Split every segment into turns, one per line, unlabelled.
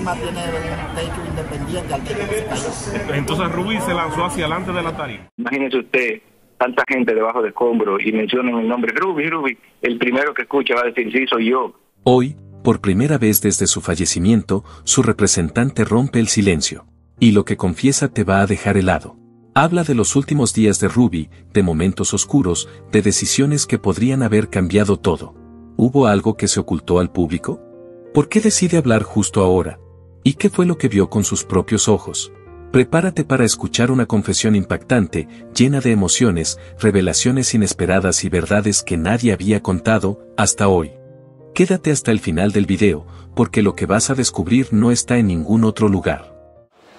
tarima tiene un techo independiente al techo que se cayó.
Entonces Ruby se lanzó hacia adelante de la tarima.
Imagínese usted, tanta gente debajo de escombros y mencionan el nombre Ruby, el primero que escucha va a decir, sí, soy yo.
Hoy, por primera vez desde su fallecimiento, su representante rompe el silencio. Y lo que confiesa te va a dejar helado. Habla de los últimos días de Ruby, de momentos oscuros, de decisiones que podrían haber cambiado todo. ¿Hubo algo que se ocultó al público? ¿Por qué decide hablar justo ahora? ¿Y qué fue lo que vio con sus propios ojos? Prepárate para escuchar una confesión impactante, llena de emociones, revelaciones inesperadas y verdades que nadie había contado hasta hoy. Quédate hasta el final del video, porque lo que vas a descubrir no está en ningún otro lugar.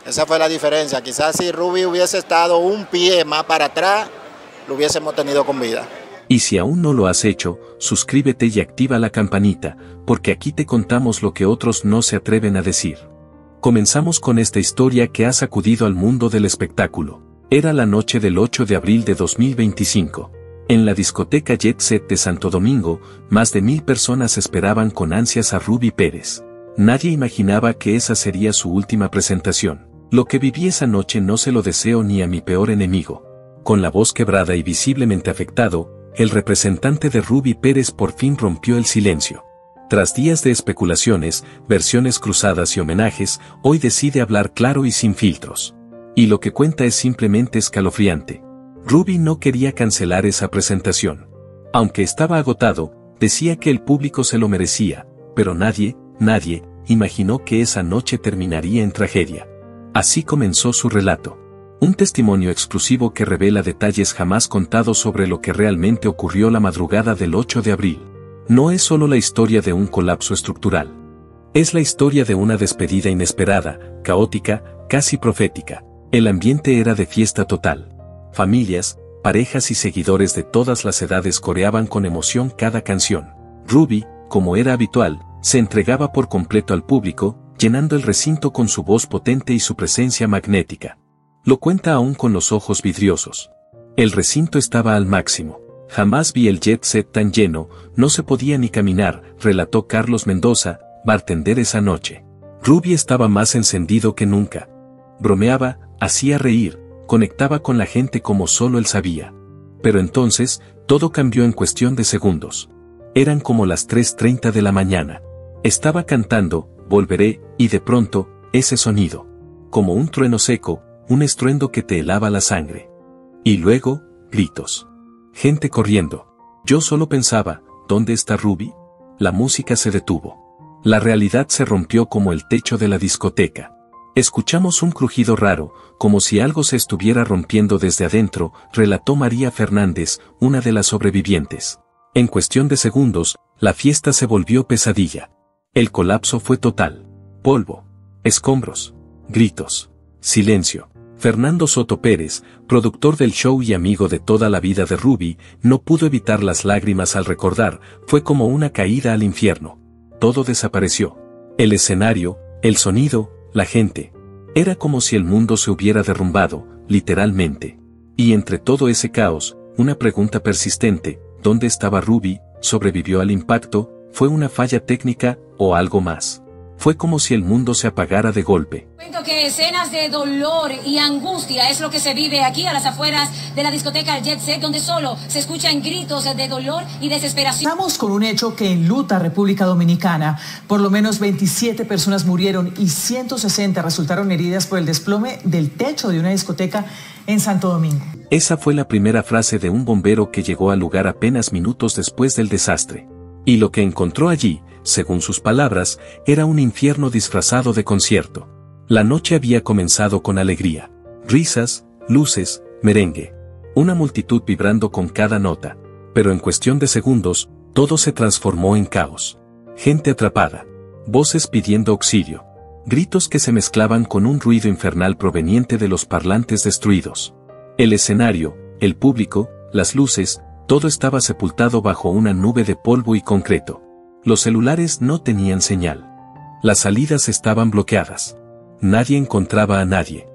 Esa fue la diferencia. Quizás si Ruby hubiese estado un pie más para atrás, lo hubiésemos tenido con vida.
Y si aún no lo has hecho, suscríbete y activa la campanita, porque aquí te contamos lo que otros no se atreven a decir. Comenzamos con esta historia que ha sacudido al mundo del espectáculo. Era la noche del 8 de abril de 2025. En la discoteca Jet Set de Santo Domingo, más de 1000 personas esperaban con ansias a Ruby Pérez. Nadie imaginaba que esa sería su última presentación. Lo que viví esa noche no se lo deseo ni a mi peor enemigo. Con la voz quebrada y visiblemente afectado, el representante de Ruby Pérez por fin rompió el silencio. Tras días de especulaciones, versiones cruzadas y homenajes, hoy decide hablar claro y sin filtros. Y lo que cuenta es simplemente escalofriante. Ruby no quería cancelar esa presentación. Aunque estaba agotado, decía que el público se lo merecía, pero nadie imaginó que esa noche terminaría en tragedia. Así comenzó su relato. Un testimonio exclusivo que revela detalles jamás contados sobre lo que realmente ocurrió la madrugada del 8 de abril. No es solo la historia de un colapso estructural. Es la historia de una despedida inesperada, caótica, casi profética. El ambiente era de fiesta total. Familias, parejas y seguidores de todas las edades coreaban con emoción cada canción. Ruby, como era habitual, se entregaba por completo al público, llenando el recinto con su voz potente y su presencia magnética. Lo cuenta aún con los ojos vidriosos. El recinto estaba al máximo. Jamás vi el Jet Set tan lleno, no se podía ni caminar, relató Carlos Mendoza, bartender esa noche. Ruby estaba más encendido que nunca. Bromeaba, hacía reír, conectaba con la gente como solo él sabía. Pero entonces, todo cambió en cuestión de segundos. Eran como las 3:30 de la mañana. Estaba cantando, Volveré, y de pronto, ese sonido. Como un trueno seco, un estruendo que te helaba la sangre. Y luego, gritos. Gente corriendo. Yo solo pensaba, ¿dónde está Ruby? La música se detuvo. La realidad se rompió como el techo de la discoteca. Escuchamos un crujido raro, como si algo se estuviera rompiendo desde adentro, relató María Fernández, una de las sobrevivientes. En cuestión de segundos, la fiesta se volvió pesadilla. El colapso fue total. Polvo. Escombros. Gritos. Silencio. Fernando Soto Pérez, productor del show y amigo de toda la vida de Ruby, no pudo evitar las lágrimas al recordar, fue como una caída al infierno. Todo desapareció. El escenario, el sonido, la gente. Era como si el mundo se hubiera derrumbado, literalmente. Y entre todo ese caos, una pregunta persistente, ¿dónde estaba Ruby? ¿Sobrevivió al impacto? ¿Fue una falla técnica, o algo más? Fue como si el mundo se apagara de golpe.
Cuento que escenas de dolor y angustia es lo que se vive aquí a las afueras de la discoteca Jet Set, donde solo se escuchan gritos de dolor y desesperación.
Estamos con un hecho que enluta a República Dominicana. Por lo menos 27 personas murieron y 160 resultaron heridas por el desplome del techo de una discoteca en Santo Domingo.
Esa fue la primera frase de un bombero que llegó al lugar apenas minutos después del desastre. Y lo que encontró allí, según sus palabras, era un infierno disfrazado de concierto. La noche había comenzado con alegría. Risas, luces, merengue. Una multitud vibrando con cada nota. Pero en cuestión de segundos, todo se transformó en caos. Gente atrapada. Voces pidiendo auxilio. Gritos que se mezclaban con un ruido infernal proveniente de los parlantes destruidos. El escenario, el público, las luces, todo estaba sepultado bajo una nube de polvo y concreto. Los celulares no tenían señal. Las salidas estaban bloqueadas. Nadie encontraba a nadie.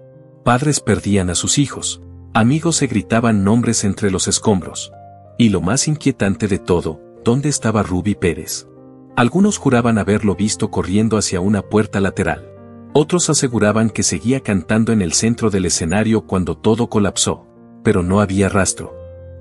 Padres perdían a sus hijos. Amigos se gritaban nombres entre los escombros. Y lo más inquietante de todo, ¿dónde estaba Ruby Pérez? Algunos juraban haberlo visto corriendo hacia una puerta lateral. Otros aseguraban que seguía cantando en el centro del escenario cuando todo colapsó. Pero no había rastro.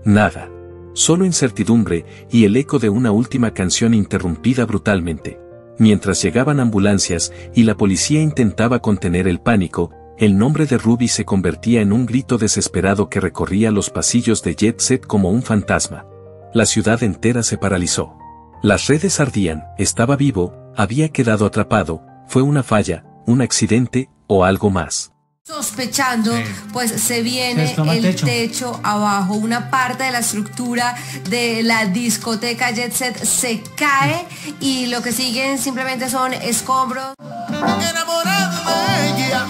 Nada. Solo incertidumbre y el eco de una última canción interrumpida brutalmente. Mientras llegaban ambulancias y la policía intentaba contener el pánico, el nombre de Ruby se convertía en un grito desesperado que recorría los pasillos de Jet Set como un fantasma. La ciudad entera se paralizó. Las redes ardían, estaba vivo, había quedado atrapado, fue una falla, un accidente o algo más.
Sospechando, pues se viene el techo abajo, una parte de la estructura de la discoteca Jet Set se cae y lo que siguen simplemente son escombros.
Enamorado de ella,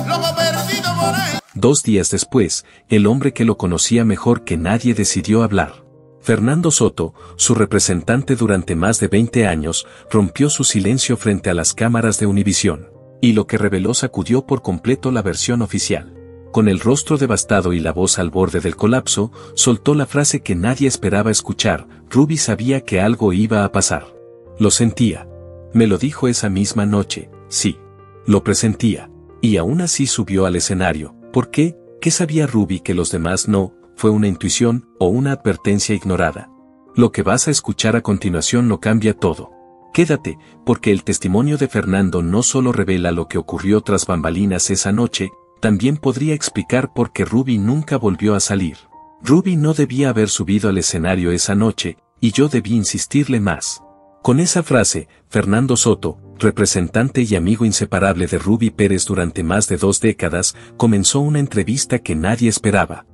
loco perdido por ella.
2 días después, el hombre que lo conocía mejor que nadie decidió hablar. Fernando Soto, su representante durante más de 20 años, rompió su silencio frente a las cámaras de Univisión. Y lo que reveló sacudió por completo la versión oficial. Con el rostro devastado y la voz al borde del colapso, soltó la frase que nadie esperaba escuchar: Ruby sabía que algo iba a pasar. Lo sentía. Me lo dijo esa misma noche, sí. Lo presentía. Y aún así subió al escenario. ¿Por qué? ¿Qué sabía Ruby que los demás no? ¿Fue una intuición o una advertencia ignorada? Lo que vas a escuchar a continuación lo cambia todo. Quédate, porque el testimonio de Fernando no solo revela lo que ocurrió tras bambalinas esa noche, también podría explicar por qué Ruby nunca volvió a salir. Ruby no debía haber subido al escenario esa noche, y yo debí insistirle más. Con esa frase, Fernando Soto, representante y amigo inseparable de Ruby Pérez durante más de 2 décadas, comenzó una entrevista que nadie esperaba.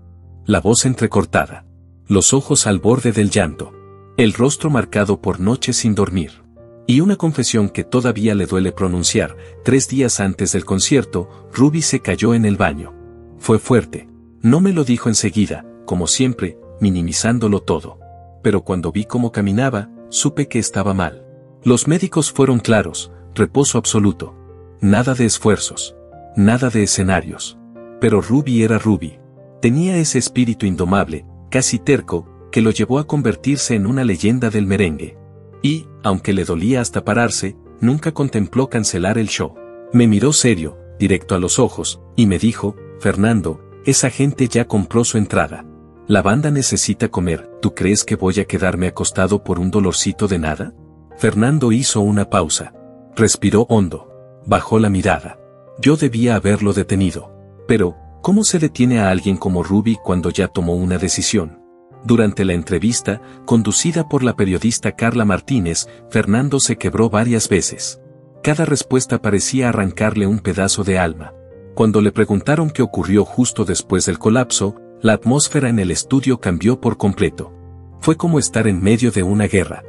La voz entrecortada. Los ojos al borde del llanto. El rostro marcado por noches sin dormir. Y una confesión que todavía le duele pronunciar: 3 días antes del concierto, Ruby se cayó en el baño. Fue fuerte. No me lo dijo enseguida, como siempre, minimizándolo todo. Pero cuando vi cómo caminaba, supe que estaba mal. Los médicos fueron claros: reposo absoluto. Nada de esfuerzos. Nada de escenarios. Pero Ruby era Ruby. Tenía ese espíritu indomable, casi terco, que lo llevó a convertirse en una leyenda del merengue. Y, aunque le dolía hasta pararse, nunca contempló cancelar el show. Me miró serio, directo a los ojos, y me dijo: Fernando, esa gente ya compró su entrada. La banda necesita comer, ¿tú crees que voy a quedarme acostado por un dolorcito de nada? Fernando hizo una pausa. Respiró hondo. Bajó la mirada. Yo debía haberlo detenido. Pero, ¿cómo se detiene a alguien como Ruby cuando ya tomó una decisión? Durante la entrevista, conducida por la periodista Carla Martínez, Fernando se quebró varias veces. Cada respuesta parecía arrancarle un pedazo de alma. Cuando le preguntaron qué ocurrió justo después del colapso, la atmósfera en el estudio cambió por completo. Fue como estar en medio de una guerra.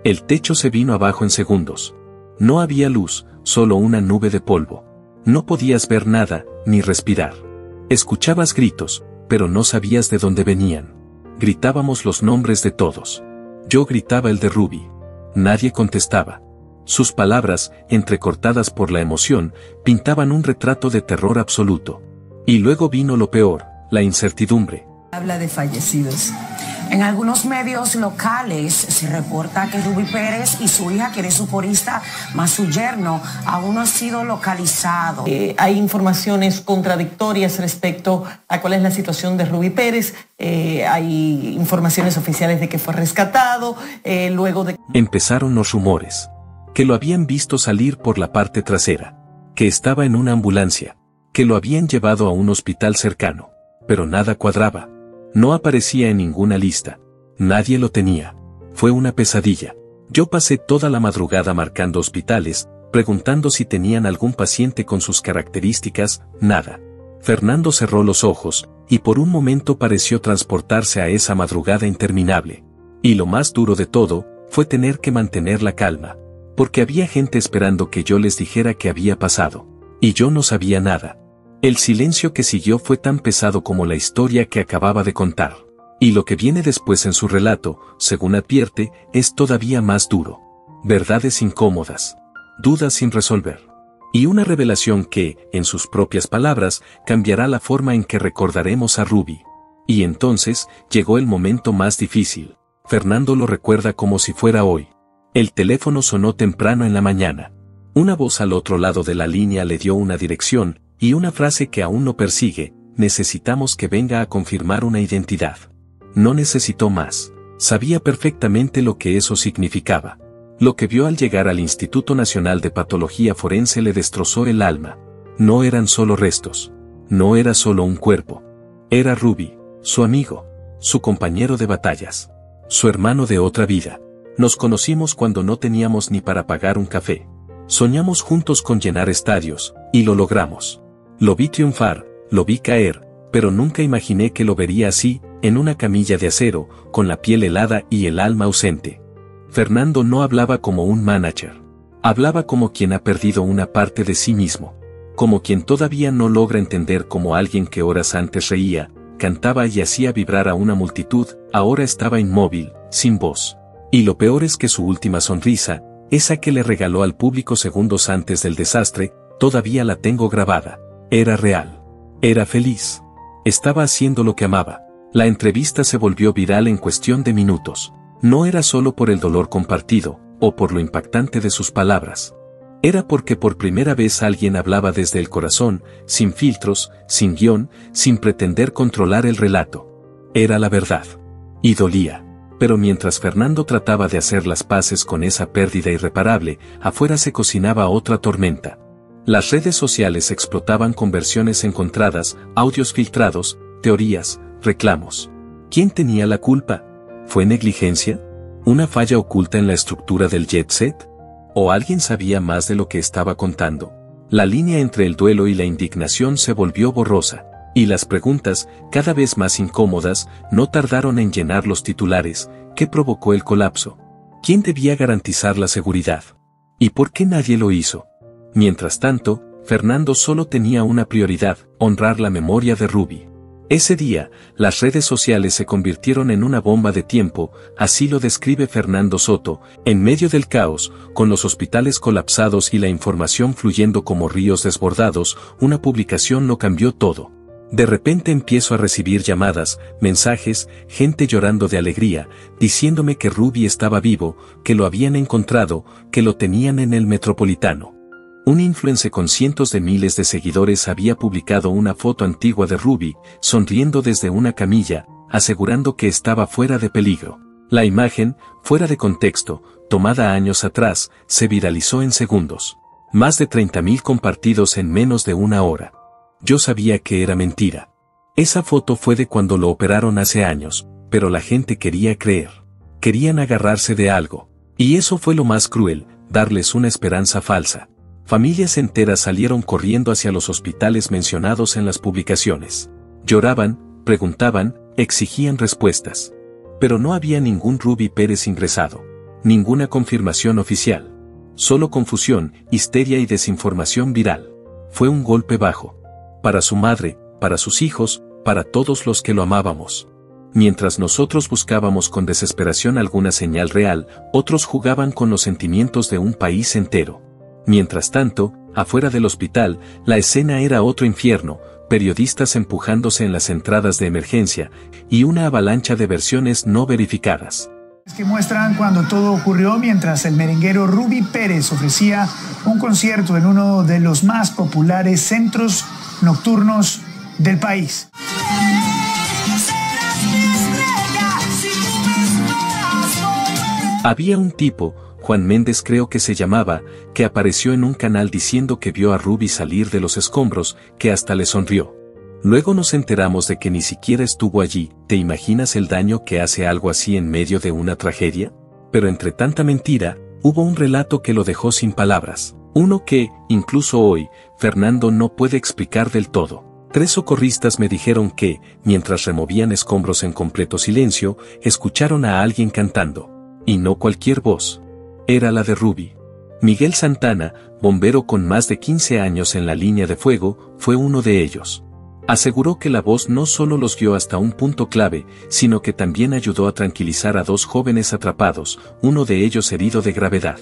El techo se vino abajo en segundos. No había luz, solo una nube de polvo. No podías ver nada, ni respirar. Escuchabas gritos, pero no sabías de dónde venían. Gritábamos los nombres de todos. Yo gritaba el de Ruby. Nadie contestaba. Sus palabras, entrecortadas por la emoción, pintaban un retrato de terror absoluto. Y luego vino lo peor, la incertidumbre.
Habla de fallecidos.
En algunos medios locales se reporta que Ruby Pérez y su hija, que es su corista, más su yerno, aún no han sido localizados.
Hay informaciones contradictorias respecto a cuál es la situación de Ruby Pérez. Hay informaciones oficiales de que fue rescatado, luego de...
Empezaron los rumores. Que lo habían visto salir por la parte trasera. Que estaba en una ambulancia. Que lo habían llevado a un hospital cercano. Pero nada cuadraba. No aparecía en ninguna lista. Nadie lo tenía. Fue una pesadilla. Yo pasé toda la madrugada marcando hospitales, preguntando si tenían algún paciente con sus características, nada. Fernando cerró los ojos, y por un momento pareció transportarse a esa madrugada interminable. Y lo más duro de todo, fue tener que mantener la calma. Porque había gente esperando que yo les dijera qué había pasado. Y yo no sabía nada. El silencio que siguió fue tan pesado como la historia que acababa de contar. Y lo que viene después en su relato, según advierte, es todavía más duro. Verdades incómodas. Dudas sin resolver. Y una revelación que, en sus propias palabras, cambiará la forma en que recordaremos a Ruby. Y entonces, llegó el momento más difícil. Fernando lo recuerda como si fuera hoy. El teléfono sonó temprano en la mañana. Una voz al otro lado de la línea le dio una dirección, y una frase que aún no persigue: necesitamos que venga a confirmar una identidad. No necesitó más. Sabía perfectamente lo que eso significaba. Lo que vio al llegar al Instituto Nacional de Patología Forense le destrozó el alma. No eran solo restos. No era solo un cuerpo. Era Ruby, su amigo, su compañero de batallas, su hermano de otra vida. Nos conocimos cuando no teníamos ni para pagar un café. Soñamos juntos con llenar estadios, y lo logramos. Lo vi triunfar, lo vi caer, pero nunca imaginé que lo vería así, en una camilla de acero, con la piel helada y el alma ausente. Fernando no hablaba como un manager. Hablaba como quien ha perdido una parte de sí mismo. Como quien todavía no logra entender cómo alguien que horas antes reía, cantaba y hacía vibrar a una multitud, ahora estaba inmóvil, sin voz. Y lo peor es que su última sonrisa, esa que le regaló al público segundos antes del desastre, todavía la tengo grabada. Era real. Era feliz. Estaba haciendo lo que amaba. La entrevista se volvió viral en cuestión de minutos. No era solo por el dolor compartido, o por lo impactante de sus palabras. Era porque por primera vez alguien hablaba desde el corazón, sin filtros, sin guión, sin pretender controlar el relato. Era la verdad. Y dolía. Pero mientras Fernando trataba de hacer las paces con esa pérdida irreparable, afuera se cocinaba otra tormenta. Las redes sociales explotaban con versiones encontradas, audios filtrados, teorías, reclamos. ¿Quién tenía la culpa? ¿Fue negligencia? ¿Una falla oculta en la estructura del jet set? ¿O alguien sabía más de lo que estaba contando? La línea entre el duelo y la indignación se volvió borrosa, y las preguntas, cada vez más incómodas, no tardaron en llenar los titulares. ¿Qué provocó el colapso? ¿Quién debía garantizar la seguridad? ¿Y por qué nadie lo hizo? Mientras tanto, Fernando solo tenía una prioridad: honrar la memoria de Ruby. Ese día, las redes sociales se convirtieron en una bomba de tiempo, así lo describe Fernando Soto, en medio del caos, con los hospitales colapsados y la información fluyendo como ríos desbordados, una publicación lo cambió todo. De repente empiezo a recibir llamadas, mensajes, gente llorando de alegría, diciéndome que Ruby estaba vivo, que lo habían encontrado, que lo tenían en el Metropolitano. Un influencer con cientos de miles de seguidores había publicado una foto antigua de Ruby, sonriendo desde una camilla, asegurando que estaba fuera de peligro. La imagen, fuera de contexto, tomada años atrás, se viralizó en segundos. Más de 30.000 compartidos en menos de una hora. Yo sabía que era mentira. Esa foto fue de cuando lo operaron hace años, pero la gente quería creer. Querían agarrarse de algo. Y eso fue lo más cruel, darles una esperanza falsa. Familias enteras salieron corriendo hacia los hospitales mencionados en las publicaciones. Lloraban, preguntaban, exigían respuestas. Pero no había ningún Ruby Pérez ingresado. Ninguna confirmación oficial. Solo confusión, histeria y desinformación viral. Fue un golpe bajo. Para su madre, para sus hijos, para todos los que lo amábamos. Mientras nosotros buscábamos con desesperación alguna señal real, otros jugaban con los sentimientos de un país entero. Mientras tanto, afuera del hospital, la escena era otro infierno, periodistas empujándose en las entradas de emergencia, y una avalancha de versiones no verificadas.
Que muestran cuando todo ocurrió mientras el merenguero Ruby Pérez ofrecía un concierto en uno de los más populares centros nocturnos del país.
Había un tipo, Juan Méndez creo que se llamaba, que apareció en un canal diciendo que vio a Ruby salir de los escombros, que hasta le sonrió. Luego nos enteramos de que ni siquiera estuvo allí. ¿Te imaginas el daño que hace algo así en medio de una tragedia? Pero entre tanta mentira, hubo un relato que lo dejó sin palabras. Uno que, incluso hoy, Fernando no puede explicar del todo. 3 socorristas me dijeron que, mientras removían escombros en completo silencio, escucharon a alguien cantando. Y no cualquier voz. Era la de Ruby. Miguel Santana, bombero con más de 15 años en la línea de fuego, fue uno de ellos. Aseguró que la voz no solo los guió hasta un punto clave, sino que también ayudó a tranquilizar a 2 jóvenes atrapados, uno de ellos herido de gravedad.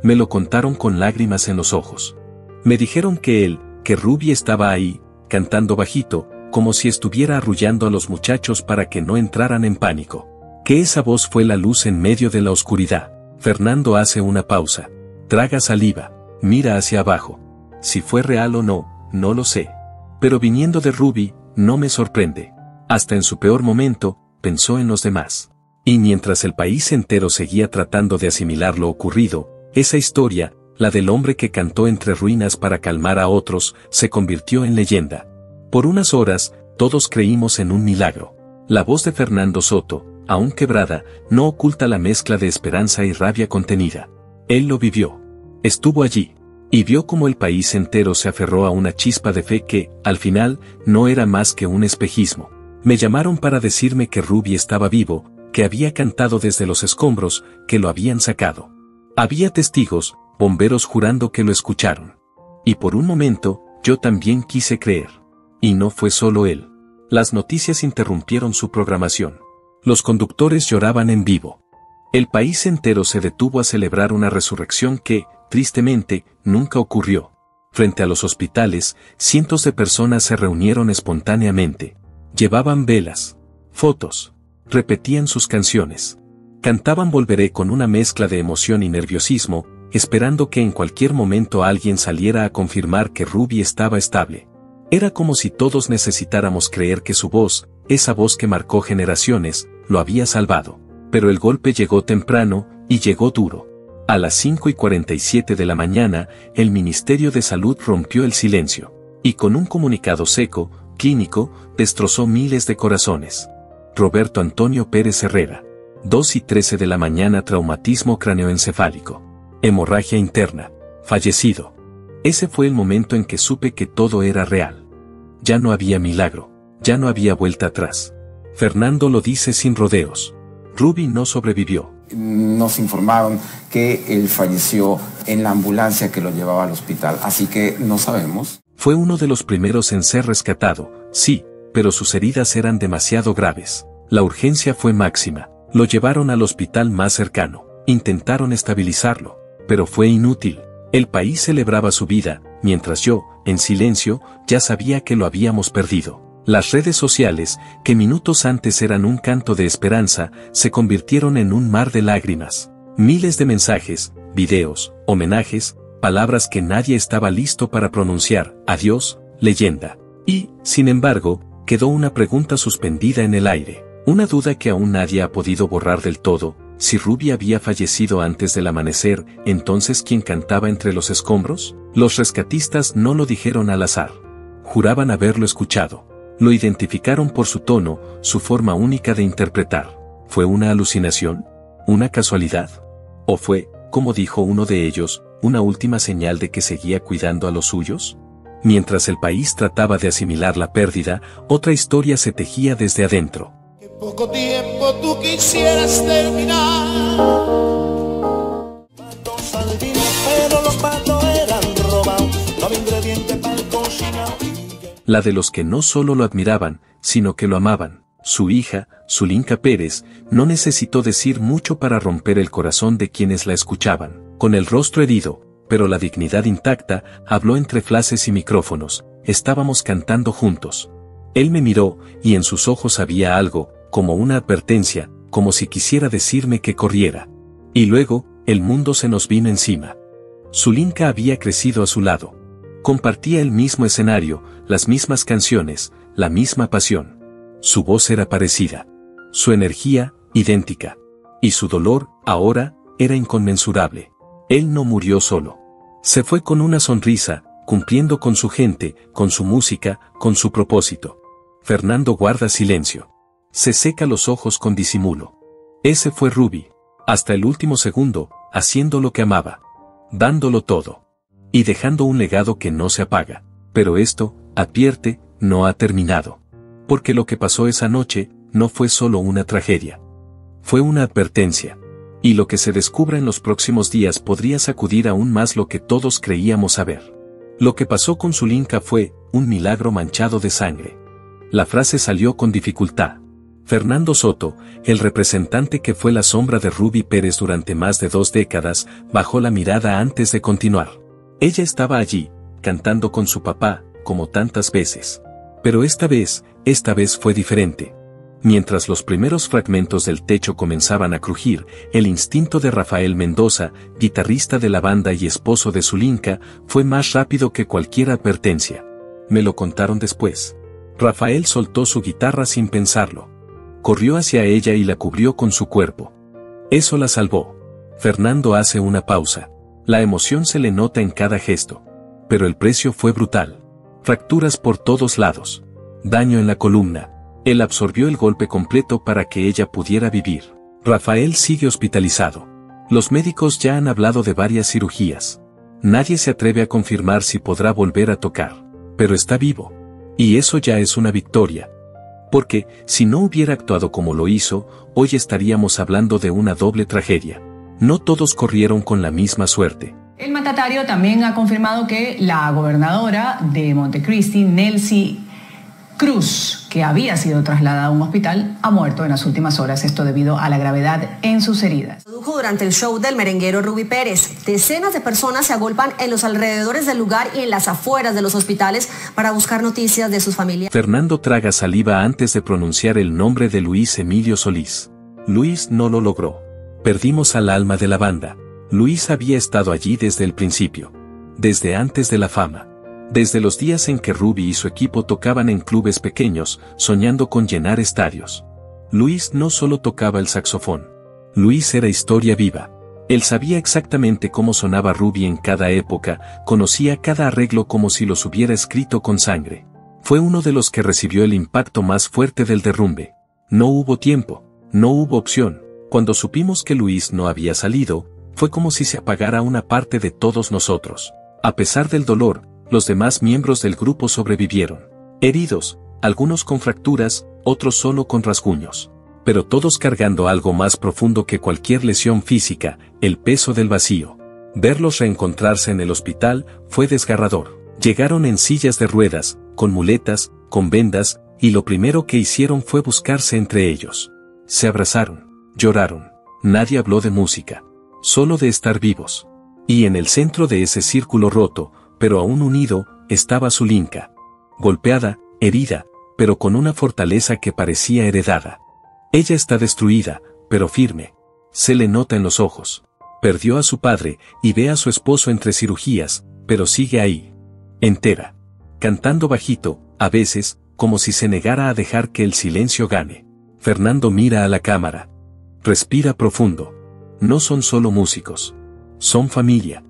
Me lo contaron con lágrimas en los ojos. Me dijeron que Ruby estaba ahí, cantando bajito, como si estuviera arrullando a los muchachos para que no entraran en pánico. Que esa voz fue la luz en medio de la oscuridad. Fernando hace una pausa. Traga saliva. Mira hacia abajo. Si fue real o no, no lo sé. Pero viniendo de Ruby, no me sorprende. Hasta en su peor momento, pensó en los demás. Y mientras el país entero seguía tratando de asimilar lo ocurrido, esa historia, la del hombre que cantó entre ruinas para calmar a otros, se convirtió en leyenda. Por unas horas, todos creímos en un milagro. La voz de Fernando Soto, aún quebrada, no oculta la mezcla de esperanza y rabia contenida. Él lo vivió. Estuvo allí. Y vio cómo el país entero se aferró a una chispa de fe que, al final, no era más que un espejismo. Me llamaron para decirme que Ruby estaba vivo, que había cantado desde los escombros, que lo habían sacado. Había testigos, bomberos jurando que lo escucharon. Y por un momento, yo también quise creer. Y no fue solo él. Las noticias interrumpieron su programación. Los conductores lloraban en vivo. El país entero se detuvo a celebrar una resurrección que, tristemente, nunca ocurrió. Frente a los hospitales, cientos de personas se reunieron espontáneamente. Llevaban velas, fotos, repetían sus canciones. Cantaban Volveré con una mezcla de emoción y nerviosismo, esperando que en cualquier momento alguien saliera a confirmar que Ruby estaba estable. Era como si todos necesitáramos creer que su voz, esa voz que marcó generaciones, lo había salvado. Pero el golpe llegó temprano, y llegó duro. A las 5:47 de la mañana, el Ministerio de Salud rompió el silencio. Y con un comunicado seco, clínico, destrozó miles de corazones. Roberto Antonio Pérez Herrera. 2:13 de la mañana, traumatismo craneoencefálico. Hemorragia interna. Fallecido. Ese fue el momento en que supe que todo era real. Ya no había milagro. Ya no había vuelta atrás. Fernando lo dice sin rodeos. Ruby no sobrevivió.
Nos informaron que él falleció en la ambulancia que lo llevaba al hospital, así que no sabemos.
Fue uno de los primeros en ser rescatado, sí, pero sus heridas eran demasiado graves. La urgencia fue máxima. Lo llevaron al hospital más cercano. Intentaron estabilizarlo, pero fue inútil. El país celebraba su vida, mientras yo, en silencio, ya sabía que lo habíamos perdido. Las redes sociales, que minutos antes eran un canto de esperanza, se convirtieron en un mar de lágrimas. Miles de mensajes, videos, homenajes, palabras que nadie estaba listo para pronunciar. Adiós, leyenda. Y, sin embargo, quedó una pregunta suspendida en el aire. Una duda que aún nadie ha podido borrar del todo. Si Ruby había fallecido antes del amanecer, ¿entonces quién cantaba entre los escombros? Los rescatistas no lo dijeron al azar. Juraban haberlo escuchado. Lo identificaron por su tono, su forma única de interpretar. ¿Fue una alucinación? ¿Una casualidad? ¿O fue, como dijo uno de ellos, una última señal de que seguía cuidando a los suyos? Mientras el país trataba de asimilar la pérdida, otra historia se tejía desde adentro.
Que poco tiempo tú quisieras terminar. Patos saldinos, pero los patos eran robados. No había ingrediente para el cocinado.
La de los que no solo lo admiraban, sino que lo amaban. Su hija, Zulinka Pérez, no necesitó decir mucho para romper el corazón de quienes la escuchaban. Con el rostro herido, pero la dignidad intacta, habló entre flashes y micrófonos. Estábamos cantando juntos. Él me miró, y en sus ojos había algo, como una advertencia, como si quisiera decirme que corriera. Y luego, el mundo se nos vino encima. Zulinka había crecido a su lado. Compartía el mismo escenario, las mismas canciones, la misma pasión. Su voz era parecida. Su energía, idéntica. Y su dolor, ahora, era inconmensurable. Él no murió solo. Se fue con una sonrisa, cumpliendo con su gente, con su música, con su propósito. Fernando guarda silencio. Se seca los ojos con disimulo. Ese fue Ruby. Hasta el último segundo, haciendo lo que amaba. Dándolo todo. Y dejando un legado que no se apaga. Pero esto, advierte, no ha terminado. Porque lo que pasó esa noche, no fue solo una tragedia. Fue una advertencia. Y lo que se descubra en los próximos días podría sacudir aún más lo que todos creíamos saber. Lo que pasó con Zulinka fue, un milagro manchado de sangre. La frase salió con dificultad. Fernando Soto, el representante que fue la sombra de Ruby Pérez durante más de 2 décadas, bajó la mirada antes de continuar. Ella estaba allí, cantando con su papá, como tantas veces. Pero esta vez fue diferente. Mientras los primeros fragmentos del techo comenzaban a crujir, el instinto de Rafael Mendoza, guitarrista de la banda y esposo de Zulinka, fue más rápido que cualquier advertencia. Me lo contaron después. Rafael soltó su guitarra sin pensarlo. Corrió hacia ella y la cubrió con su cuerpo. Eso la salvó. Fernando hace una pausa. La emoción se le nota en cada gesto. Pero el precio fue brutal. Fracturas por todos lados. Daño en la columna. Él absorbió el golpe completo para que ella pudiera vivir. Rafael sigue hospitalizado. Los médicos ya han hablado de varias cirugías. Nadie se atreve a confirmar si podrá volver a tocar. Pero está vivo. Y eso ya es una victoria. Porque, si no hubiera actuado como lo hizo, hoy estaríamos hablando de una doble tragedia. No todos corrieron con la misma suerte.
El mandatario también ha confirmado que la gobernadora de Montecristi, Nelcy Cruz, que había sido trasladada a un hospital, ha muerto en las últimas horas, esto debido a la gravedad en sus heridas.
Produjo durante el show del merenguero Rubí Pérez. Decenas de personas se agolpan en los alrededores del lugar y en las afueras de los hospitales para buscar noticias de sus familias.
Fernando traga saliva antes de pronunciar el nombre de Luis Emilio Solís. Luis no lo logró. Perdimos al alma de la banda. Luis había estado allí desde el principio. Desde antes de la fama. Desde los días en que Rubí y su equipo tocaban en clubes pequeños, soñando con llenar estadios. Luis no solo tocaba el saxofón. Luis era historia viva. Él sabía exactamente cómo sonaba Rubí en cada época, conocía cada arreglo como si los hubiera escrito con sangre. Fue uno de los que recibió el impacto más fuerte del derrumbe. No hubo tiempo, no hubo opción. Cuando supimos que Luis no había salido, fue como si se apagara una parte de todos nosotros. A pesar del dolor, los demás miembros del grupo sobrevivieron. Heridos, algunos con fracturas, otros solo con rasguños. Pero todos cargando algo más profundo que cualquier lesión física, el peso del vacío. Verlos reencontrarse en el hospital fue desgarrador. Llegaron en sillas de ruedas, con muletas, con vendas, y lo primero que hicieron fue buscarse entre ellos. Se abrazaron, lloraron. Nadie habló de música, solo de estar vivos. Y en el centro de ese círculo roto, pero aún unido, estaba Zulinka. Golpeada, herida, pero con una fortaleza que parecía heredada. Ella está destruida, pero firme. Se le nota en los ojos. Perdió a su padre, y ve a su esposo entre cirugías, pero sigue ahí. Entera. Cantando bajito, a veces, como si se negara a dejar que el silencio gane. Fernando mira a la cámara. Respira profundo. No son solo músicos. Son familia.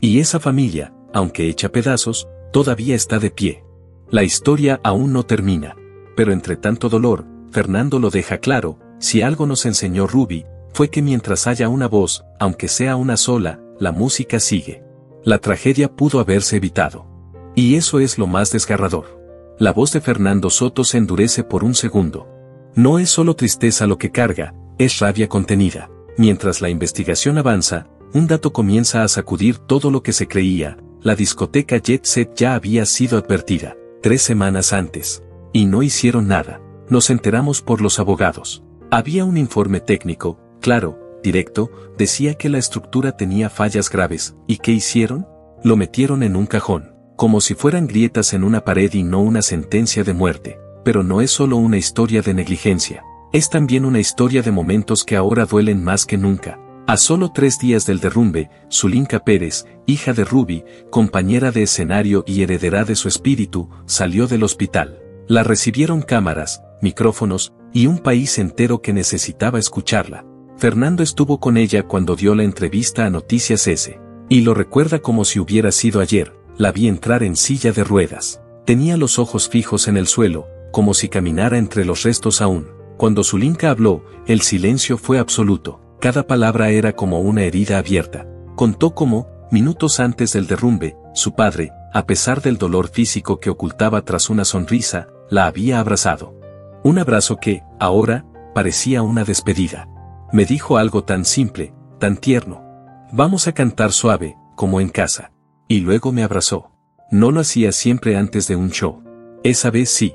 Y esa familia, aunque hecha pedazos, todavía está de pie. La historia aún no termina. Pero entre tanto dolor, Fernando lo deja claro, si algo nos enseñó Rubí, fue que mientras haya una voz, aunque sea una sola, la música sigue. La tragedia pudo haberse evitado. Y eso es lo más desgarrador. La voz de Fernando Soto se endurece por un segundo. No es solo tristeza lo que carga, es rabia contenida. Mientras la investigación avanza, un dato comienza a sacudir todo lo que se creía. La discoteca Jet Set ya había sido advertida 3 semanas antes. Y no hicieron nada. Nos enteramos por los abogados. Había un informe técnico, claro, directo, decía que la estructura tenía fallas graves. ¿Y qué hicieron? Lo metieron en un cajón, como si fueran grietas en una pared y no una sentencia de muerte. Pero no es solo una historia de negligencia. Es también una historia de momentos que ahora duelen más que nunca. A solo 3 días del derrumbe, Zulinka Pérez, hija de Rubí, compañera de escenario y heredera de su espíritu, salió del hospital. La recibieron cámaras, micrófonos, y un país entero que necesitaba escucharla. Fernando estuvo con ella cuando dio la entrevista a Noticias S. Y lo recuerda como si hubiera sido ayer. La vi entrar en silla de ruedas. Tenía los ojos fijos en el suelo, como si caminara entre los restos aún. Cuando Zulinka habló, el silencio fue absoluto. Cada palabra era como una herida abierta. Contó cómo, minutos antes del derrumbe, su padre, a pesar del dolor físico que ocultaba tras una sonrisa, la había abrazado. Un abrazo que, ahora, parecía una despedida. Me dijo algo tan simple, tan tierno. Vamos a cantar suave, como en casa. Y luego me abrazó. No lo hacía siempre antes de un show. Esa vez sí.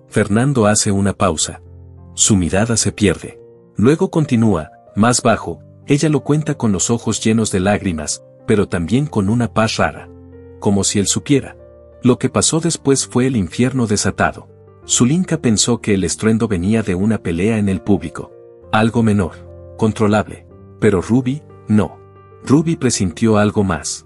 Fernando hace una pausa. Su mirada se pierde. Luego continúa, más bajo, ella lo cuenta con los ojos llenos de lágrimas, pero también con una paz rara. Como si él supiera. Lo que pasó después fue el infierno desatado. Zulinka pensó que el estruendo venía de una pelea en el público. Algo menor, controlable. Pero Ruby, no. Ruby presintió algo más.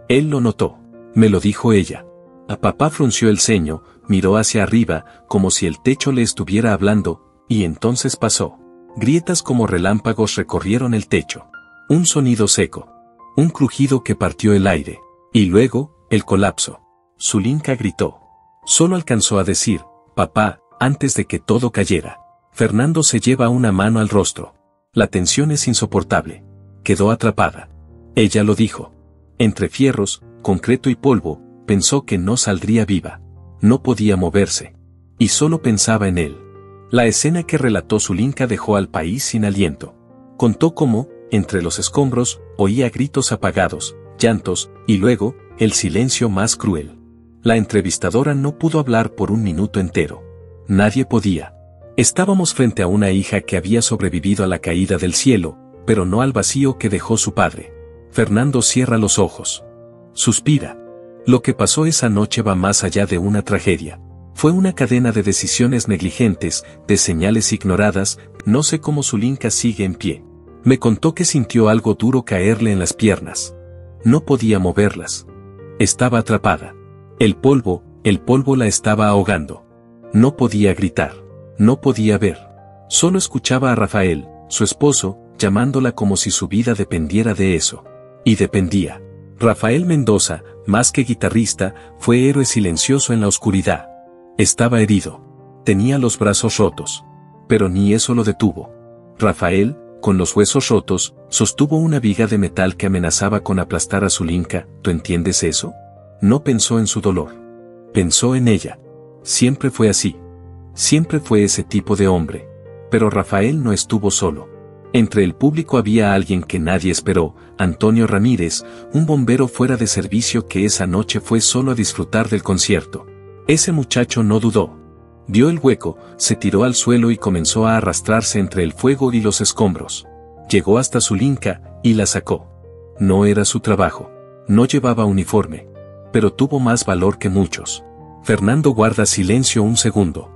Él lo notó. Me lo dijo ella. A papá frunció el ceño, miró hacia arriba, como si el techo le estuviera hablando, y entonces pasó. Grietas como relámpagos recorrieron el techo. Un sonido seco. Un crujido que partió el aire. Y luego, el colapso. Zulinka gritó. Solo alcanzó a decir, papá, antes de que todo cayera. Fernando se lleva una mano al rostro. La tensión es insoportable. Quedó atrapada. Ella lo dijo. Entre fierros, concreto y polvo, pensó que no saldría viva. No podía moverse. Y solo pensaba en él. La escena que relató Zulinka dejó al país sin aliento. Contó cómo, entre los escombros, oía gritos apagados, llantos, y luego, el silencio más cruel. La entrevistadora no pudo hablar por un minuto entero. Nadie podía. Estábamos frente a una hija que había sobrevivido a la caída del cielo, pero no al vacío que dejó su padre. Fernando cierra los ojos. Suspira. Lo que pasó esa noche va más allá de una tragedia. Fue una cadena de decisiones negligentes, de señales ignoradas. No sé cómo Zulinka sigue en pie. Me contó que sintió algo duro caerle en las piernas. No podía moverlas. Estaba atrapada. El polvo la estaba ahogando. No podía gritar. No podía ver. Solo escuchaba a Rafael, su esposo, llamándola como si su vida dependiera de eso. Y dependía. Rafael Mendoza, más que guitarrista, fue héroe silencioso en la oscuridad. Estaba herido. Tenía los brazos rotos. Pero ni eso lo detuvo. Rafael, con los huesos rotos, sostuvo una viga de metal que amenazaba con aplastar a Zulinka. ¿Tú entiendes eso? No pensó en su dolor. Pensó en ella. Siempre fue así. Siempre fue ese tipo de hombre. Pero Rafael no estuvo solo. Entre el público había alguien que nadie esperó, Antonio Ramírez, un bombero fuera de servicio que esa noche fue solo a disfrutar del concierto. Ese muchacho no dudó. Vio el hueco, se tiró al suelo y comenzó a arrastrarse entre el fuego y los escombros. Llegó hasta Zulinka y la sacó. No era su trabajo. No llevaba uniforme. Pero tuvo más valor que muchos. Fernando guarda silencio un segundo.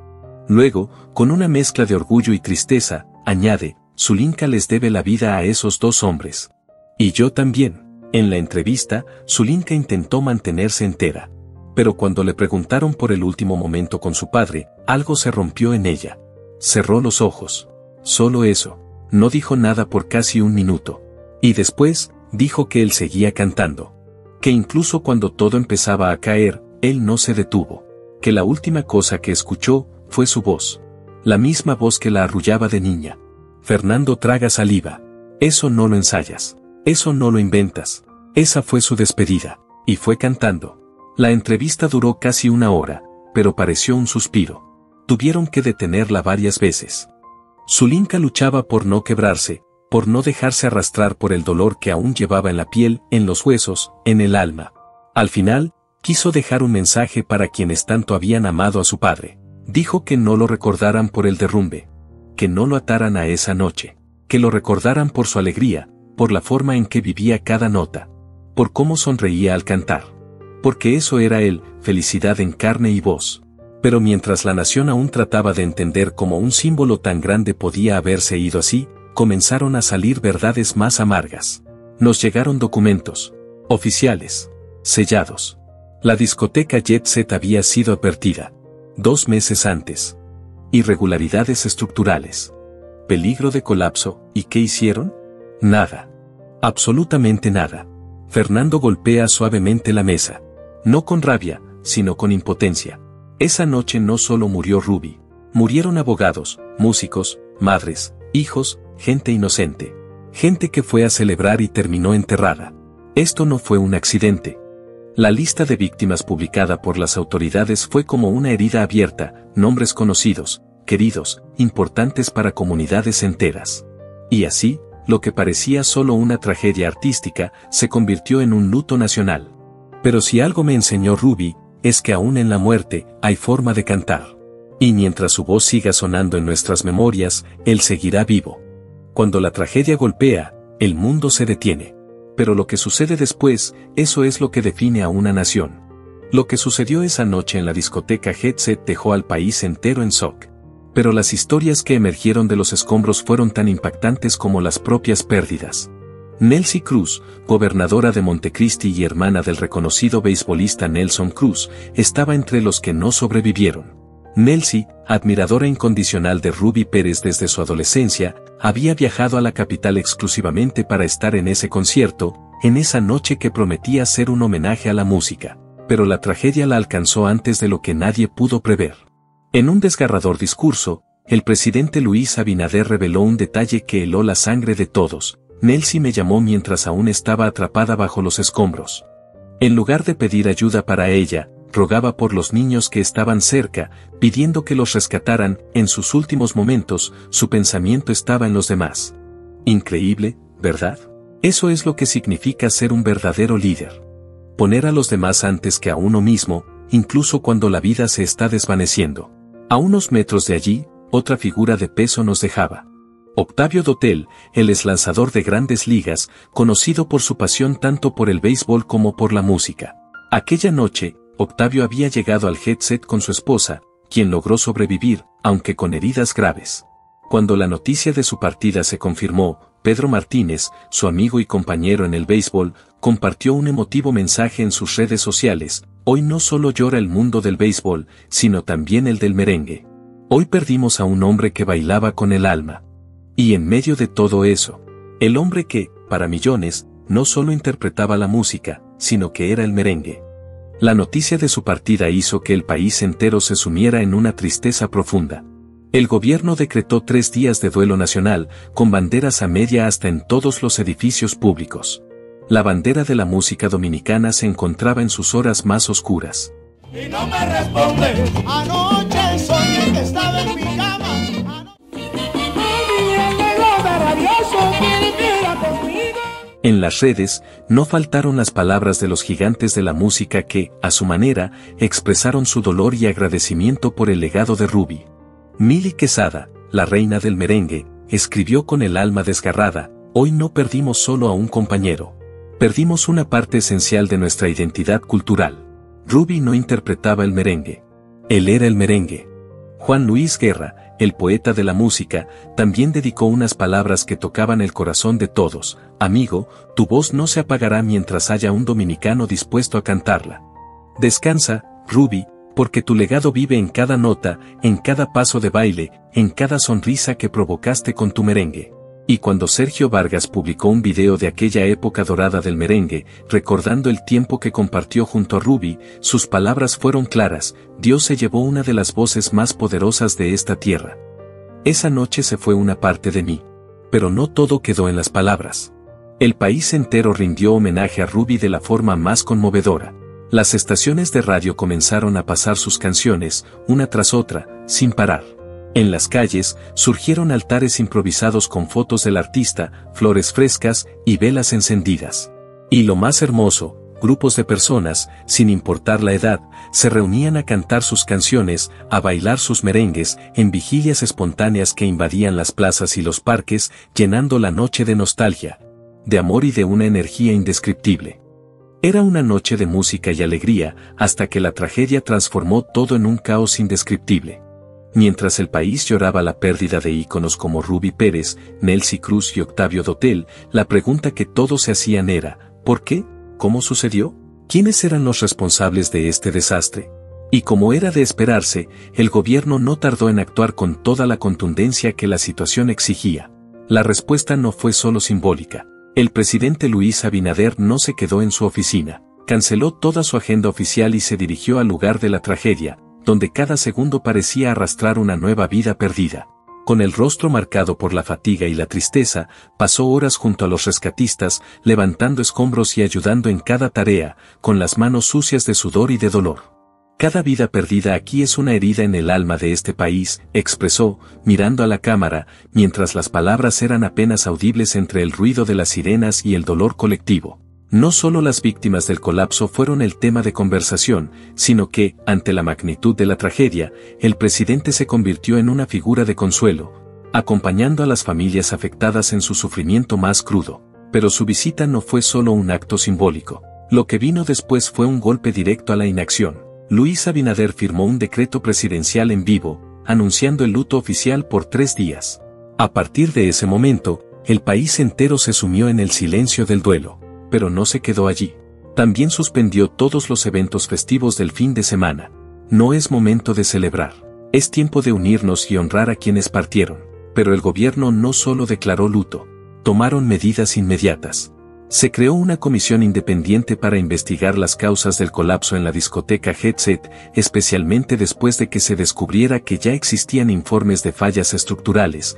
Luego, con una mezcla de orgullo y tristeza, añade, Zulinka les debe la vida a esos dos hombres. Y yo también. En la entrevista, Zulinka intentó mantenerse entera. Pero cuando le preguntaron por el último momento con su padre, algo se rompió en ella. Cerró los ojos. Solo eso. No dijo nada por casi un minuto. Y después, dijo que él seguía cantando. Que incluso cuando todo empezaba a caer, él no se detuvo. Que la última cosa que escuchó fue su voz. La misma voz que la arrullaba de niña. Fernando traga saliva. Eso no lo ensayas. Eso no lo inventas. Esa fue su despedida. Y fue cantando. La entrevista duró casi una hora, pero pareció un suspiro. Tuvieron que detenerla varias veces. Zulinka luchaba por no quebrarse, por no dejarse arrastrar por el dolor que aún llevaba en la piel, en los huesos, en el alma. Al final, quiso dejar un mensaje para quienes tanto habían amado a su padre. Dijo que no lo recordaran por el derrumbe. Que no lo ataran a esa noche. Que lo recordaran por su alegría, por la forma en que vivía cada nota. Por cómo sonreía al cantar. Porque eso era él, felicidad en carne y voz. Pero mientras la nación aún trataba de entender cómo un símbolo tan grande podía haberse ido así, comenzaron a salir verdades más amargas. Nos llegaron documentos oficiales, sellados. La discoteca Jet Set había sido advertida 2 meses antes. Irregularidades estructurales. Peligro de colapso, ¿y qué hicieron? Nada. Absolutamente nada. Fernando golpea suavemente la mesa. No con rabia, sino con impotencia. Esa noche no solo murió Ruby. Murieron abogados, músicos, madres, hijos, gente inocente. Gente que fue a celebrar y terminó enterrada. Esto no fue un accidente. La lista de víctimas publicada por las autoridades fue como una herida abierta, nombres conocidos, queridos, importantes para comunidades enteras. Y así, lo que parecía solo una tragedia artística, se convirtió en un luto nacional. Pero si algo me enseñó Ruby, es que aún en la muerte, hay forma de cantar. Y mientras su voz siga sonando en nuestras memorias, él seguirá vivo. Cuando la tragedia golpea, el mundo se detiene. Pero lo que sucede después, eso es lo que define a una nación. Lo que sucedió esa noche en la discoteca Jet Set dejó al país entero en shock. Pero las historias que emergieron de los escombros fueron tan impactantes como las propias pérdidas. Nelcy Cruz, gobernadora de Montecristi y hermana del reconocido beisbolista Nelson Cruz, estaba entre los que no sobrevivieron. Nelcy, admiradora incondicional de Ruby Pérez desde su adolescencia, había viajado a la capital exclusivamente para estar en ese concierto, en esa noche que prometía ser un homenaje a la música. Pero la tragedia la alcanzó antes de lo que nadie pudo prever. En un desgarrador discurso, el presidente Luis Abinader reveló un detalle que heló la sangre de todos. Nelcy me llamó mientras aún estaba atrapada bajo los escombros. En lugar de pedir ayuda para ella, rogaba por los niños que estaban cerca, pidiendo que los rescataran. En sus últimos momentos, su pensamiento estaba en los demás. Increíble, ¿verdad? Eso es lo que significa ser un verdadero líder. Poner a los demás antes que a uno mismo, incluso cuando la vida se está desvaneciendo. A unos metros de allí, otra figura de peso nos dejaba. Octavio Dotel, el exlanzador de Grandes Ligas, conocido por su pasión tanto por el béisbol como por la música. Aquella noche, Octavio había llegado al Jet Set con su esposa, quien logró sobrevivir, aunque con heridas graves. Cuando la noticia de su partida se confirmó, Pedro Martínez, su amigo y compañero en el béisbol, compartió un emotivo mensaje en sus redes sociales. Hoy no solo llora el mundo del béisbol, sino también el del merengue. Hoy perdimos a un hombre que bailaba con el alma. Y en medio de todo eso, el hombre que, para millones, no solo interpretaba la música, sino que era el merengue. La noticia de su partida hizo que el país entero se sumiera en una tristeza profunda. El gobierno decretó 3 días de duelo nacional, con banderas a media asta en todos los edificios públicos. La bandera de la música dominicana se encontraba en sus horas más oscuras.
Y no me responde. Anoche soñé que estaba en mi cama.
En las redes, no faltaron las palabras de los gigantes de la música que, a su manera, expresaron su dolor y agradecimiento por el legado de Ruby. Mili Quesada, la reina del merengue, escribió con el alma desgarrada: hoy no perdimos solo a un compañero. Perdimos una parte esencial de nuestra identidad cultural. Ruby no interpretaba el merengue. Él era el merengue. Juan Luis Guerra, el poeta de la música, también dedicó unas palabras que tocaban el corazón de todos. Amigo, tu voz no se apagará mientras haya un dominicano dispuesto a cantarla. Descansa, Ruby, porque tu legado vive en cada nota, en cada paso de baile, en cada sonrisa que provocaste con tu merengue. Y cuando Sergio Vargas publicó un video de aquella época dorada del merengue, recordando el tiempo que compartió junto a Ruby, sus palabras fueron claras: Dios se llevó una de las voces más poderosas de esta tierra. Esa noche se fue una parte de mí. Pero no todo quedó en las palabras. El país entero rindió homenaje a Ruby de la forma más conmovedora. Las estaciones de radio comenzaron a pasar sus canciones, una tras otra, sin parar. En las calles, surgieron altares improvisados con fotos del artista, flores frescas y velas encendidas. Y lo más hermoso, grupos de personas, sin importar la edad, se reunían a cantar sus canciones, a bailar sus merengues, en vigilias espontáneas que invadían las plazas y los parques, llenando la noche de nostalgia, de amor y de una energía indescriptible. Era una noche de música y alegría, hasta que la tragedia transformó todo en un caos indescriptible. Mientras el país lloraba la pérdida de íconos como Ruby Pérez, Nelcy Cruz y Octavio Dotel, la pregunta que todos se hacían era: ¿por qué? ¿Cómo sucedió? ¿Quiénes eran los responsables de este desastre? Y como era de esperarse, el gobierno no tardó en actuar con toda la contundencia que la situación exigía. La respuesta no fue solo simbólica. El presidente Luis Abinader no se quedó en su oficina, canceló toda su agenda oficial y se dirigió al lugar de la tragedia, donde cada segundo parecía arrastrar una nueva vida perdida. Con el rostro marcado por la fatiga y la tristeza, pasó horas junto a los rescatistas, levantando escombros y ayudando en cada tarea, con las manos sucias de sudor y de dolor. Cada vida perdida aquí es una herida en el alma de este país, expresó, mirando a la cámara, mientras las palabras eran apenas audibles entre el ruido de las sirenas y el dolor colectivo. No solo las víctimas del colapso fueron el tema de conversación, sino que, ante la magnitud de la tragedia, el presidente se convirtió en una figura de consuelo, acompañando a las familias afectadas en su sufrimiento más crudo. Pero su visita no fue solo un acto simbólico. Lo que vino después fue un golpe directo a la inacción. Luis Abinader firmó un decreto presidencial en vivo, anunciando el luto oficial por 3 días. A partir de ese momento, el país entero se sumió en el silencio del duelo, pero no se quedó allí. También suspendió todos los eventos festivos del fin de semana. No es momento de celebrar. Es tiempo de unirnos y honrar a quienes partieron. Pero el gobierno no solo declaró luto. Tomaron medidas inmediatas. Se creó una comisión independiente para investigar las causas del colapso en la discoteca Jet Set, especialmente después de que se descubriera que ya existían informes de fallas estructurales,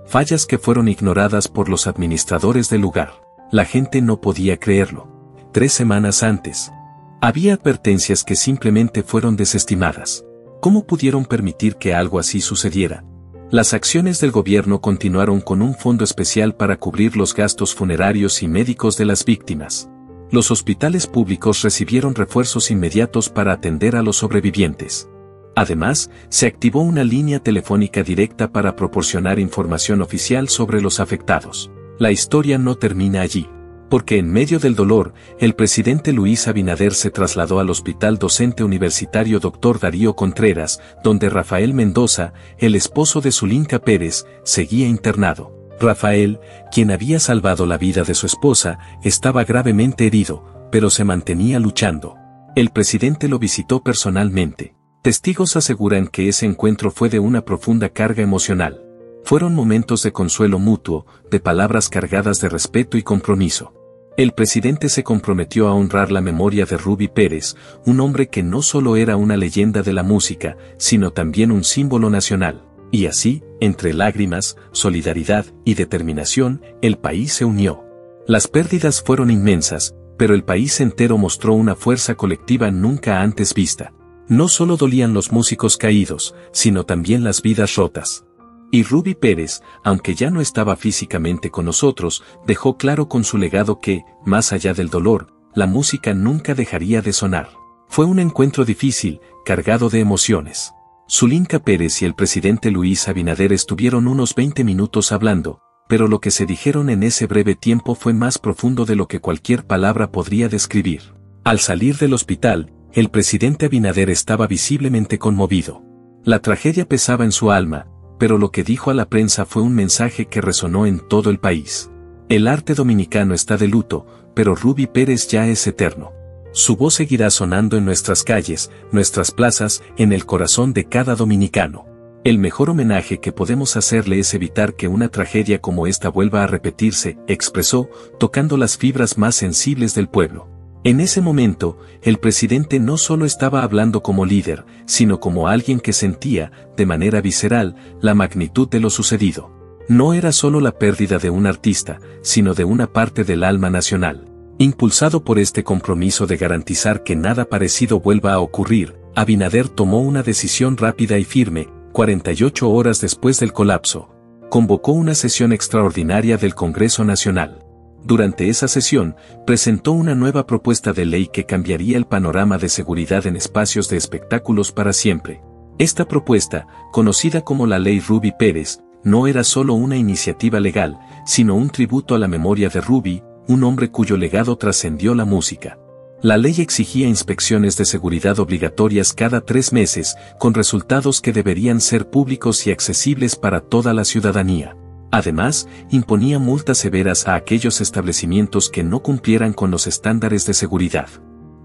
fallas que fueron ignoradas por los administradores del lugar. La gente no podía creerlo. 3 semanas antes, había advertencias que simplemente fueron desestimadas. ¿Cómo pudieron permitir que algo así sucediera? Las acciones del gobierno continuaron con un fondo especial para cubrir los gastos funerarios y médicos de las víctimas. Los hospitales públicos recibieron refuerzos inmediatos para atender a los sobrevivientes. Además, se activó una línea telefónica directa para proporcionar información oficial sobre los afectados. La historia no termina allí, porque en medio del dolor, el presidente Luis Abinader se trasladó al Hospital Docente Universitario Dr. Darío Contreras, donde Rafael Mendoza, el esposo de Zulinka Pérez, seguía internado. Rafael, quien había salvado la vida de su esposa, estaba gravemente herido, pero se mantenía luchando. El presidente lo visitó personalmente. Testigos aseguran que ese encuentro fue de una profunda carga emocional. Fueron momentos de consuelo mutuo, de palabras cargadas de respeto y compromiso. El presidente se comprometió a honrar la memoria de Ruby Pérez, un hombre que no solo era una leyenda de la música, sino también un símbolo nacional. Y así, entre lágrimas, solidaridad y determinación, el país se unió. Las pérdidas fueron inmensas, pero el país entero mostró una fuerza colectiva nunca antes vista. No solo dolían los músicos caídos, sino también las vidas rotas. Y Ruby Pérez, aunque ya no estaba físicamente con nosotros, dejó claro con su legado que, más allá del dolor, la música nunca dejaría de sonar. Fue un encuentro difícil, cargado de emociones. Zulinka Pérez y el presidente Luis Abinader estuvieron unos 20 minutos hablando, pero lo que se dijeron en ese breve tiempo fue más profundo de lo que cualquier palabra podría describir. Al salir del hospital, el presidente Abinader estaba visiblemente conmovido. La tragedia pesaba en su alma, pero lo que dijo a la prensa fue un mensaje que resonó en todo el país. El arte dominicano está de luto, pero Ruby Pérez ya es eterno. Su voz seguirá sonando en nuestras calles, nuestras plazas, en el corazón de cada dominicano. El mejor homenaje que podemos hacerle es evitar que una tragedia como esta vuelva a repetirse, expresó, tocando las fibras más sensibles del pueblo. En ese momento, el presidente no solo estaba hablando como líder, sino como alguien que sentía, de manera visceral, la magnitud de lo sucedido. No era solo la pérdida de un artista, sino de una parte del alma nacional. Impulsado por este compromiso de garantizar que nada parecido vuelva a ocurrir, Abinader tomó una decisión rápida y firme. 48 horas después del colapso, convocó una sesión extraordinaria del Congreso Nacional. Durante esa sesión, presentó una nueva propuesta de ley que cambiaría el panorama de seguridad en espacios de espectáculos para siempre. Esta propuesta, conocida como la Ley Ruby Pérez, no era solo una iniciativa legal, sino un tributo a la memoria de Ruby, un hombre cuyo legado trascendió la música. La ley exigía inspecciones de seguridad obligatorias cada 3 meses, con resultados que deberían ser públicos y accesibles para toda la ciudadanía. Además, imponía multas severas a aquellos establecimientos que no cumplieran con los estándares de seguridad.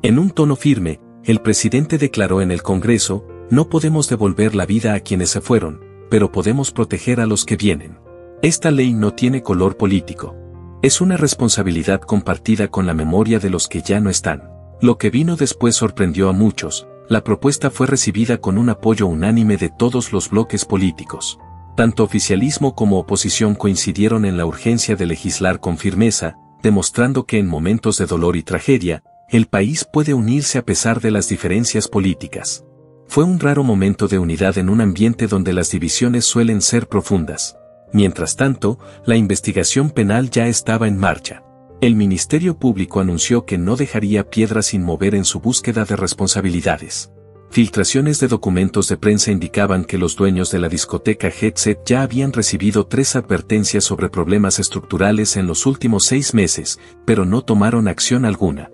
En un tono firme, el presidente declaró en el Congreso: no podemos devolver la vida a quienes se fueron, pero podemos proteger a los que vienen. Esta ley no tiene color político. Es una responsabilidad compartida con la memoria de los que ya no están. Lo que vino después sorprendió a muchos. La propuesta fue recibida con un apoyo unánime de todos los bloques políticos. Tanto oficialismo como oposición coincidieron en la urgencia de legislar con firmeza, demostrando que en momentos de dolor y tragedia, el país puede unirse a pesar de las diferencias políticas. Fue un raro momento de unidad en un ambiente donde las divisiones suelen ser profundas. Mientras tanto, la investigación penal ya estaba en marcha. El Ministerio Público anunció que no dejaría piedra sin mover en su búsqueda de responsabilidades. Filtraciones de documentos de prensa indicaban que los dueños de la discoteca Jet Set ya habían recibido 3 advertencias sobre problemas estructurales en los últimos 6 meses, pero no tomaron acción alguna.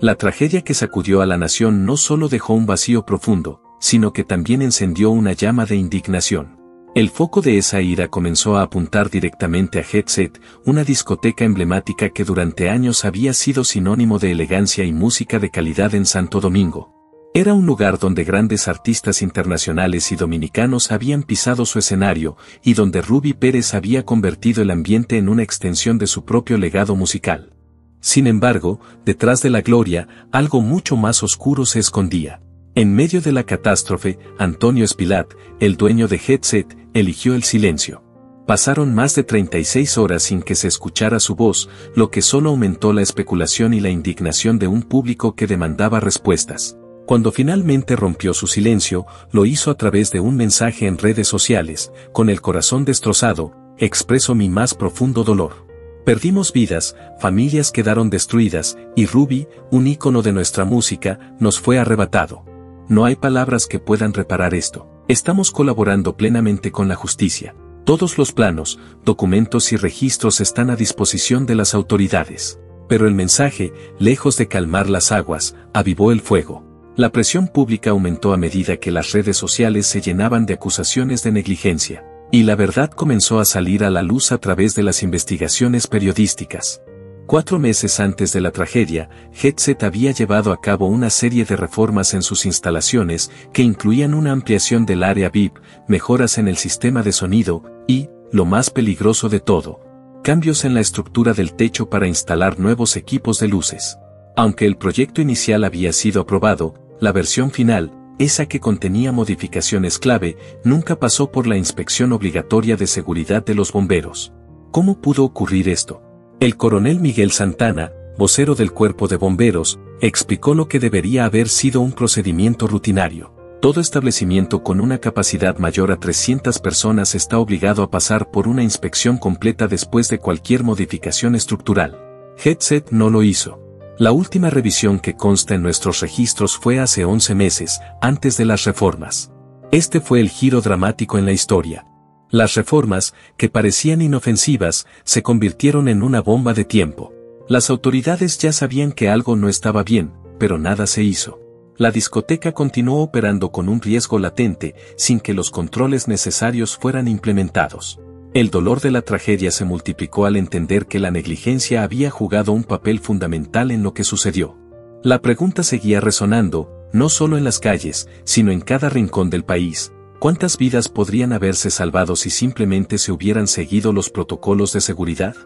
La tragedia que sacudió a la nación no solo dejó un vacío profundo, sino que también encendió una llama de indignación. El foco de esa ira comenzó a apuntar directamente a Jet Set, una discoteca emblemática que durante años había sido sinónimo de elegancia y música de calidad en Santo Domingo. Era un lugar donde grandes artistas internacionales y dominicanos habían pisado su escenario, y donde Ruby Pérez había convertido el ambiente en una extensión de su propio legado musical. Sin embargo, detrás de la gloria, algo mucho más oscuro se escondía. En medio de la catástrofe, Antonio Espilat, el dueño de Jet Set, eligió el silencio. Pasaron más de 36 horas sin que se escuchara su voz, lo que solo aumentó la especulación y la indignación de un público que demandaba respuestas. Cuando finalmente rompió su silencio, lo hizo a través de un mensaje en redes sociales: con el corazón destrozado, expreso mi más profundo dolor. Perdimos vidas, familias quedaron destruidas, y Ruby, un ícono de nuestra música, nos fue arrebatado. No hay palabras que puedan reparar esto. Estamos colaborando plenamente con la justicia. Todos los planos, documentos y registros están a disposición de las autoridades. Pero el mensaje, lejos de calmar las aguas, avivó el fuego. La presión pública aumentó a medida que las redes sociales se llenaban de acusaciones de negligencia, y la verdad comenzó a salir a la luz a través de las investigaciones periodísticas. 4 meses antes de la tragedia, Jet Set había llevado a cabo una serie de reformas en sus instalaciones que incluían una ampliación del área VIP, mejoras en el sistema de sonido y, lo más peligroso de todo, cambios en la estructura del techo para instalar nuevos equipos de luces. Aunque el proyecto inicial había sido aprobado, la versión final, esa que contenía modificaciones clave, nunca pasó por la inspección obligatoria de seguridad de los bomberos. ¿Cómo pudo ocurrir esto? El coronel Miguel Santana, vocero del Cuerpo de Bomberos, explicó lo que debería haber sido un procedimiento rutinario. Todo establecimiento con una capacidad mayor a 300 personas está obligado a pasar por una inspección completa después de cualquier modificación estructural. Jet Set no lo hizo. La última revisión que consta en nuestros registros fue hace 11 meses, antes de las reformas. Este fue el giro dramático en la historia. Las reformas, que parecían inofensivas, se convirtieron en una bomba de tiempo. Las autoridades ya sabían que algo no estaba bien, pero nada se hizo. La discoteca continuó operando con un riesgo latente, sin que los controles necesarios fueran implementados. El dolor de la tragedia se multiplicó al entender que la negligencia había jugado un papel fundamental en lo que sucedió. La pregunta seguía resonando, no solo en las calles, sino en cada rincón del país. ¿Cuántas vidas podrían haberse salvado si simplemente se hubieran seguido los protocolos de seguridad?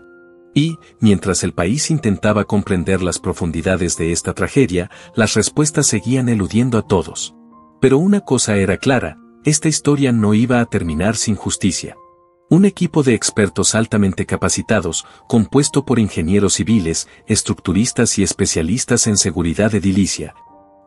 Y, mientras el país intentaba comprender las profundidades de esta tragedia, las respuestas seguían eludiendo a todos. Pero una cosa era clara, esta historia no iba a terminar sin justicia. Un equipo de expertos altamente capacitados, compuesto por ingenieros civiles, estructuristas y especialistas en seguridad edilicia,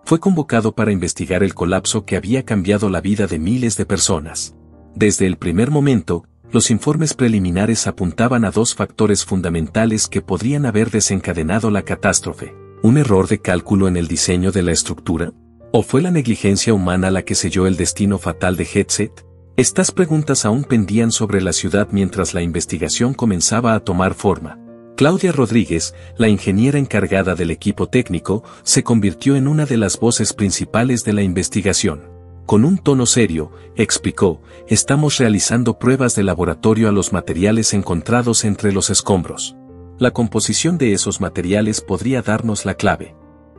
fue convocado para investigar el colapso que había cambiado la vida de miles de personas. Desde el primer momento, los informes preliminares apuntaban a 2 factores fundamentales que podrían haber desencadenado la catástrofe: ¿un error de cálculo en el diseño de la estructura? ¿O fue la negligencia humana la que selló el destino fatal de Jet Set? Estas preguntas aún pendían sobre la ciudad mientras la investigación comenzaba a tomar forma. Claudia Rodríguez, la ingeniera encargada del equipo técnico, se convirtió en una de las voces principales de la investigación. Con un tono serio, explicó: estamos realizando pruebas de laboratorio a los materiales encontrados entre los escombros. La composición de esos materiales podría darnos la clave.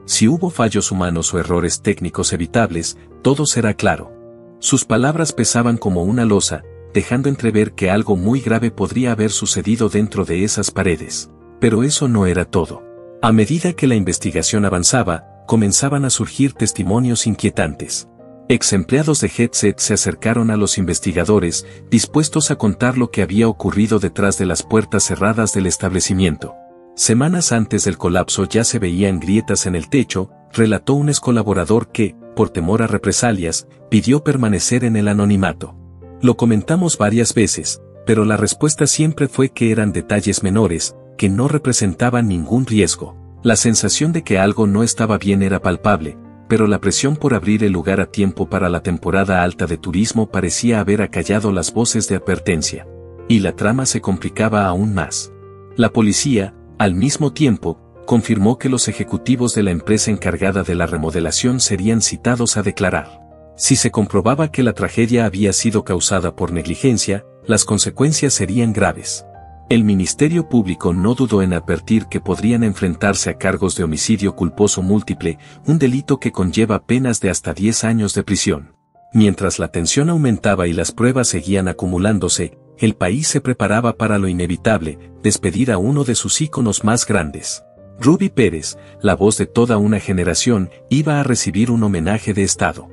Si hubo fallos humanos o errores técnicos evitables, todo será claro. Sus palabras pesaban como una losa, dejando entrever que algo muy grave podría haber sucedido dentro de esas paredes. Pero eso no era todo. A medida que la investigación avanzaba, comenzaban a surgir testimonios inquietantes. Ex empleados de Jet Set se acercaron a los investigadores, dispuestos a contar lo que había ocurrido detrás de las puertas cerradas del establecimiento. Semanas antes del colapso ya se veían grietas en el techo, relató un excolaborador que, por temor a represalias, pidió permanecer en el anonimato. Lo comentamos varias veces, pero la respuesta siempre fue que eran detalles menores, que no representaban ningún riesgo. La sensación de que algo no estaba bien era palpable, pero la presión por abrir el lugar a tiempo para la temporada alta de turismo parecía haber acallado las voces de advertencia. Y la trama se complicaba aún más. La policía, al mismo tiempo, confirmó que los ejecutivos de la empresa encargada de la remodelación serían citados a declarar. Si se comprobaba que la tragedia había sido causada por negligencia, las consecuencias serían graves. El Ministerio Público no dudó en advertir que podrían enfrentarse a cargos de homicidio culposo múltiple, un delito que conlleva penas de hasta 10 años de prisión. Mientras la tensión aumentaba y las pruebas seguían acumulándose, el país se preparaba para lo inevitable, despedir a uno de sus íconos más grandes. Ruby Pérez, la voz de toda una generación, iba a recibir un homenaje de Estado.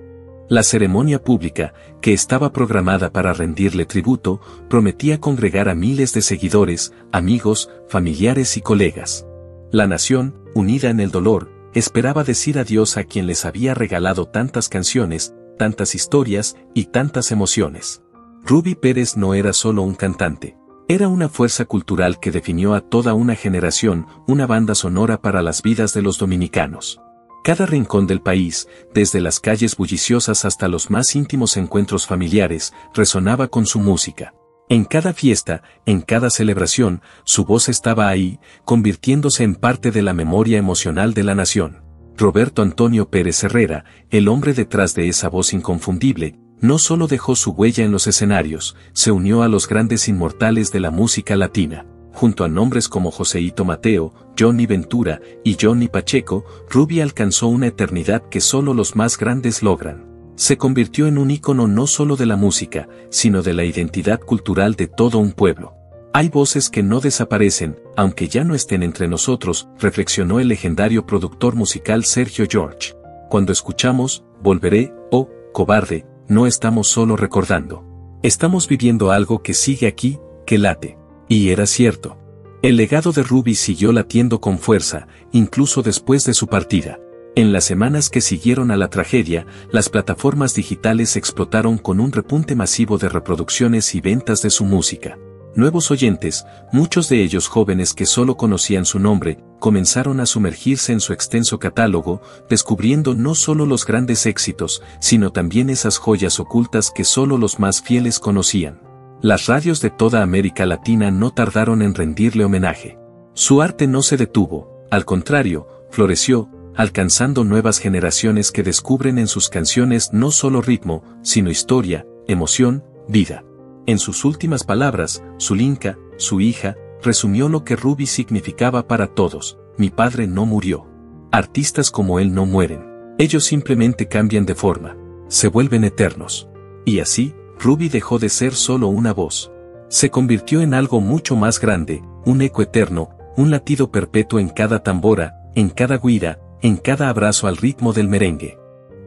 La ceremonia pública, que estaba programada para rendirle tributo, prometía congregar a miles de seguidores, amigos, familiares y colegas. La nación, unida en el dolor, esperaba decir adiós a quien les había regalado tantas canciones, tantas historias y tantas emociones. Ruby Pérez no era solo un cantante. Era una fuerza cultural que definió a toda una generación, una banda sonora para las vidas de los dominicanos. Cada rincón del país, desde las calles bulliciosas hasta los más íntimos encuentros familiares, resonaba con su música. En cada fiesta, en cada celebración, su voz estaba ahí, convirtiéndose en parte de la memoria emocional de la nación. Roberto Antonio Pérez Herrera, el hombre detrás de esa voz inconfundible, no solo dejó su huella en los escenarios, se unió a los grandes inmortales de la música latina. Junto a nombres como Joséito Mateo, Johnny Ventura y Johnny Pacheco, Ruby alcanzó una eternidad que solo los más grandes logran. Se convirtió en un ícono no solo de la música, sino de la identidad cultural de todo un pueblo. Hay voces que no desaparecen, aunque ya no estén entre nosotros, reflexionó el legendario productor musical Sergio George. Cuando escuchamos, Volveré, o Cobarde, no estamos solo recordando. Estamos viviendo algo que sigue aquí, que late. Y era cierto. El legado de Ruby siguió latiendo con fuerza, incluso después de su partida. En las semanas que siguieron a la tragedia, las plataformas digitales explotaron con un repunte masivo de reproducciones y ventas de su música. Nuevos oyentes, muchos de ellos jóvenes que solo conocían su nombre, comenzaron a sumergirse en su extenso catálogo, descubriendo no solo los grandes éxitos, sino también esas joyas ocultas que solo los más fieles conocían. Las radios de toda América Latina no tardaron en rendirle homenaje. Su arte no se detuvo, al contrario, floreció, alcanzando nuevas generaciones que descubren en sus canciones no solo ritmo, sino historia, emoción, vida. En sus últimas palabras, Zulinka, su hija, resumió lo que Ruby significaba para todos: mi padre no murió. Artistas como él no mueren. Ellos simplemente cambian de forma. Se vuelven eternos. Y así, Ruby dejó de ser solo una voz. Se convirtió en algo mucho más grande, un eco eterno, un latido perpetuo en cada tambora, en cada guira, en cada abrazo al ritmo del merengue.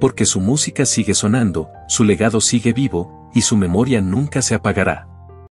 Porque su música sigue sonando, su legado sigue vivo, y su memoria nunca se apagará.